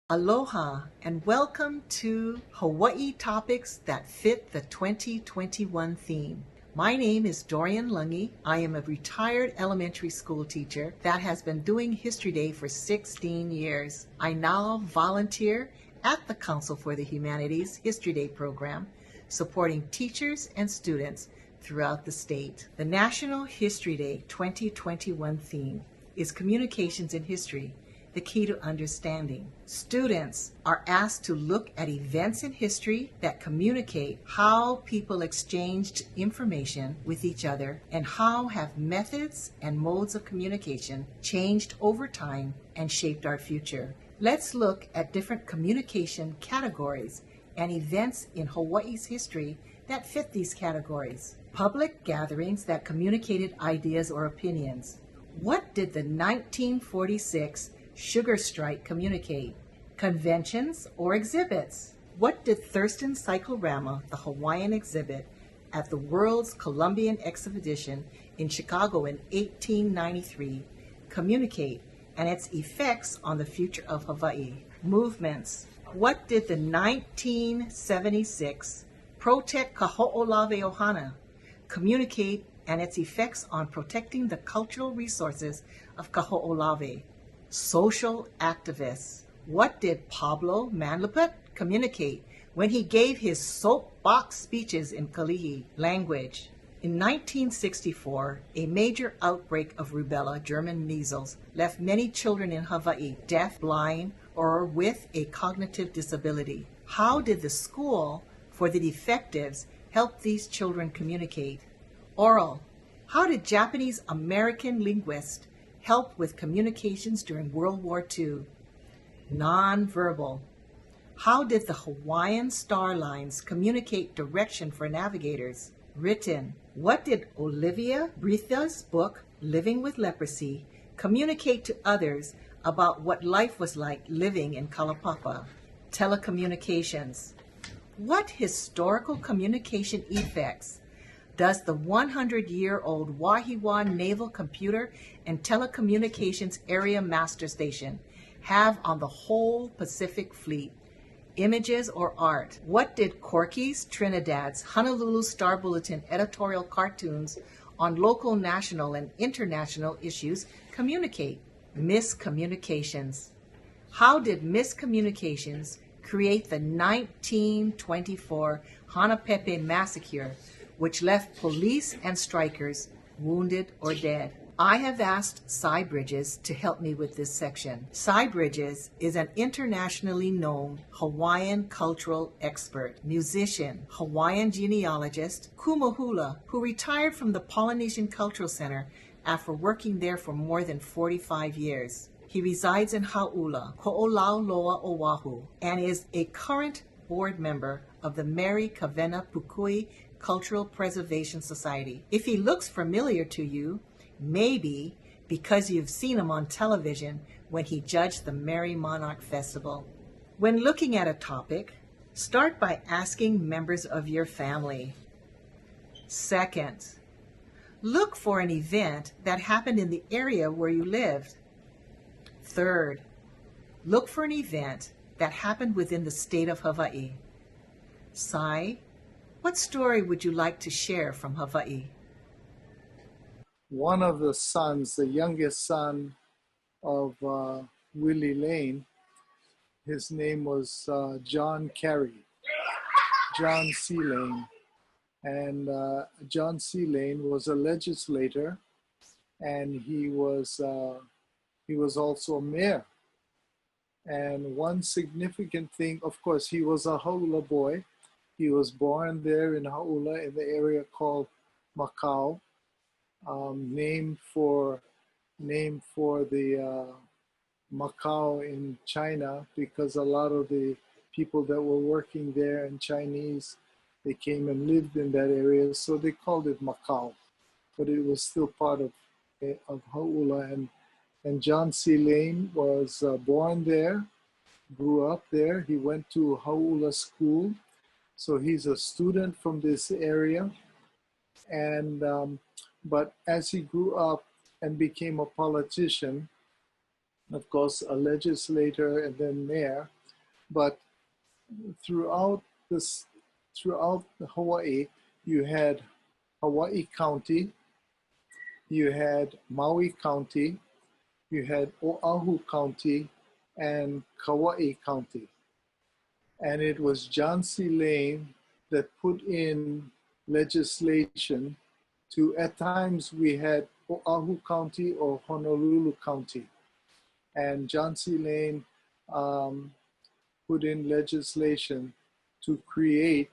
Aloha and welcome to Hawaii Topics that fit the 2021 theme. My name is Dorian Lungi. I am a retired elementary school teacher that has been doing History Day for 16 years. I now volunteer at the Council for the Humanities History Day program, supporting teachers and students throughout the state. The National History Day 2021 theme is Communications in History, the key to understanding. Students are asked to look at events in history that communicate how people exchanged information with each other and how have methods and modes of communication changed over time and shaped our future. Let's look at different communication categories and events in Hawaii's history that fit these categories. Public gatherings that communicated ideas or opinions. What did the 1946 Sugar Strike communicate? Conventions or exhibits? What did Thurston Cyclorama, the Hawaiian exhibit at the World's Columbian Expedition in Chicago in 1893, communicate and its effects on the future of Hawaii? Movements. What did the 1976 Protect Kaho'olawe Ohana communicate and its effects on protecting the cultural resources of Kaho'olawe? Social activists. What did Pablo Manlaput communicate when he gave his soapbox speeches in Kalihi language? In 1964, a major outbreak of rubella, German measles, left many children in Hawaii deaf, blind, or with a cognitive disability. How did the School for the Defectives help these children communicate? Oral. How did Japanese American linguists help with communications during World War II? Nonverbal. How did the Hawaiian Star Lines communicate direction for navigators? Written. What did Olivia Britha's book, Living with Leprosy, communicate to others about what life was like living in Kalapapa? Telecommunications. What historical communication effects does the 100-year-old Wahiawa Naval Computer and Telecommunications Area Master Station have on the whole Pacific Fleet? Images or art? What did Corky's Trinidad's Honolulu Star Bulletin editorial cartoons on local, national, and international issues communicate? Miscommunications. How did miscommunications create the 1924 Hanapepe Massacre, which left police and strikers wounded or dead? I have asked Cy Bridges to help me with this section. Cy Bridges is an internationally known Hawaiian cultural expert, musician, Hawaiian genealogist, kumahula, who retired from the Polynesian Cultural Center after working there for more than 45 years. He resides in Hauula, Ko'olauloa, Oahu, and is a current board member of the Mary Kavena Pukui Cultural Preservation Society. If he looks familiar to you, maybe because you've seen him on television when he judged the Merry Monarch Festival. When looking at a topic, start by asking members of your family. Second, look for an event that happened in the area where you lived. Third, look for an event that happened within the state of Hawaii. Cy, what story would you like to share from Hawaii? One of the sons, the youngest son of Willie Lane, his name was John Carey, John C. Lane. And John C. Lane was a legislator, and he was also a mayor. And one significant thing, of course, he was a Hauula boy. He was born there in Hauula in the area called Macau, named for the Macau in China, because a lot of the people that were working there in Chinese, they came and lived in that area, so they called it Macau, but it was still part of Hauula. And John C. Lane was born there, grew up there. He went to Hauula School, so he's a student from this area. And but as he grew up and became a politician, of course, a legislator and then mayor, But throughout throughout Hawaii, you had Hawaii County, you had Maui County, you had Oahu County, and Kauai County. And it was John C. Lane that put in legislation to, at times we had Oahu County or Honolulu County. And John C. Lane put in legislation to create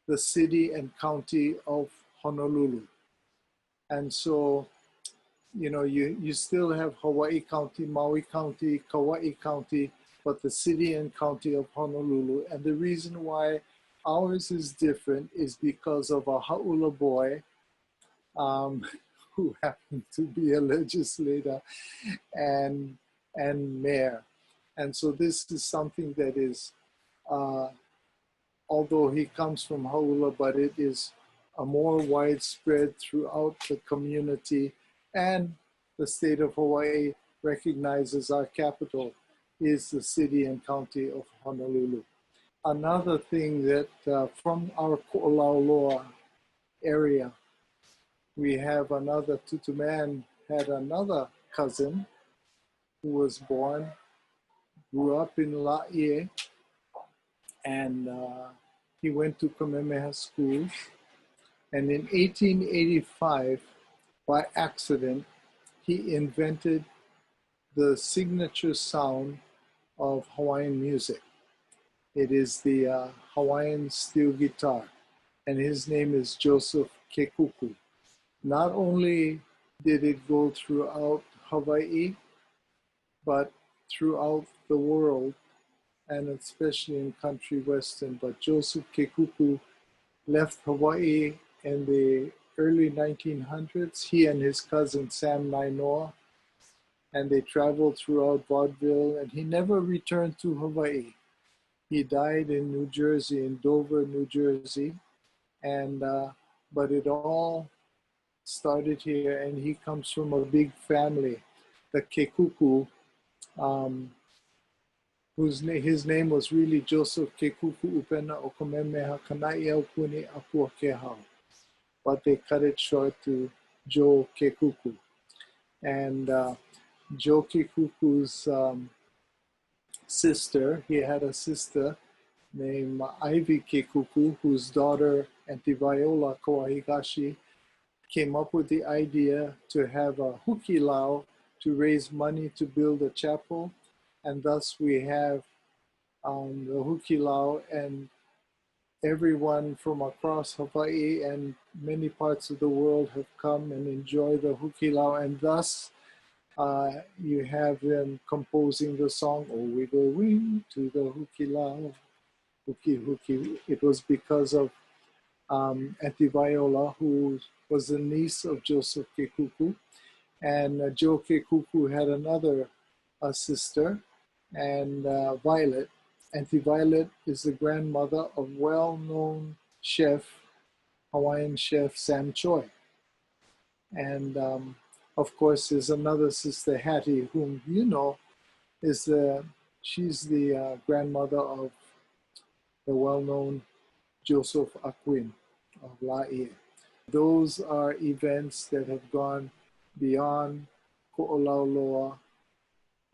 the city and county of Honolulu. And so, you know, you still have Hawaii County, Maui County, Kauai County, but the city and county of Honolulu. And the reason why ours is different is because of a ha'ula boy who happened to be a legislator and mayor. And so this is something that is, although he comes from ha'ula, but it is a more widespread throughout the community, and the state of Hawaii recognizes our capital is the city and county of Honolulu. Another thing that from our Ko'olauloa area, we have another, Tutuman had another cousin who was born, grew up in Laie, and he went to Kamehameha schools. And in 1885, by accident, he invented the signature sound of Hawaiian music. It is the Hawaiian steel guitar, and his name is Joseph Kekuku. Not only did it go throughout Hawaii, but throughout the world, and especially in country western. But Joseph Kekuku left Hawaii in the early 1900s, he and his cousin Sam Nainoa, and they traveled throughout vaudeville, and he never returned to Hawaii. He died in New Jersey, in Dover, New Jersey, and but it all started here, and he comes from a big family, the Kekuku, his name was really Joseph Kekuku Upena Okamemeha Kanaiau Kuni Apua Kehau, but they cut it short to Joe Kekuku. And Joe Kekuku's sister, he had a sister named Ivy Kekuku, whose daughter Auntie Viola Koahigashi came up with the idea to have a hukilau to raise money to build a chapel. And thus we have the hukilau, and everyone from across Hawaii and many parts of the world have come and enjoy the hukilau, and thus you have them composing the song, "Oh, we go wing to the hukilau, huki huki." It was because of Auntie Viola, who was the niece of Joseph Kekuku, and Joe Kekuku had another sister, and Violet. Auntie Violet is the grandmother of well-known chef, Hawaiian chef Sam Choi. And of course, there's another sister, Hattie, whom you know is she's the grandmother of the well-known Joseph Aquin of Laie. Those are events that have gone beyond Ko'olauloa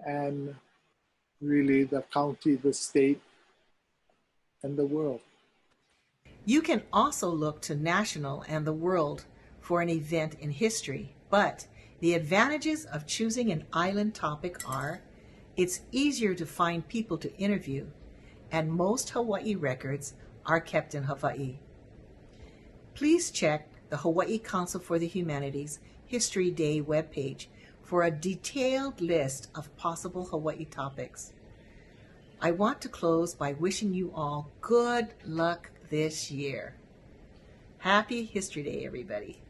and really the county, the state, and the world. You can also look to national and the world for an event in history, but the advantages of choosing an island topic are it's easier to find people to interview, and most Hawaii records are kept in Hawaii. Please check the Hawaii Council for the Humanities History Day webpage for a detailed list of possible Hawaii topics. I want to close by wishing you all good luck this year. Happy History Day, everybody.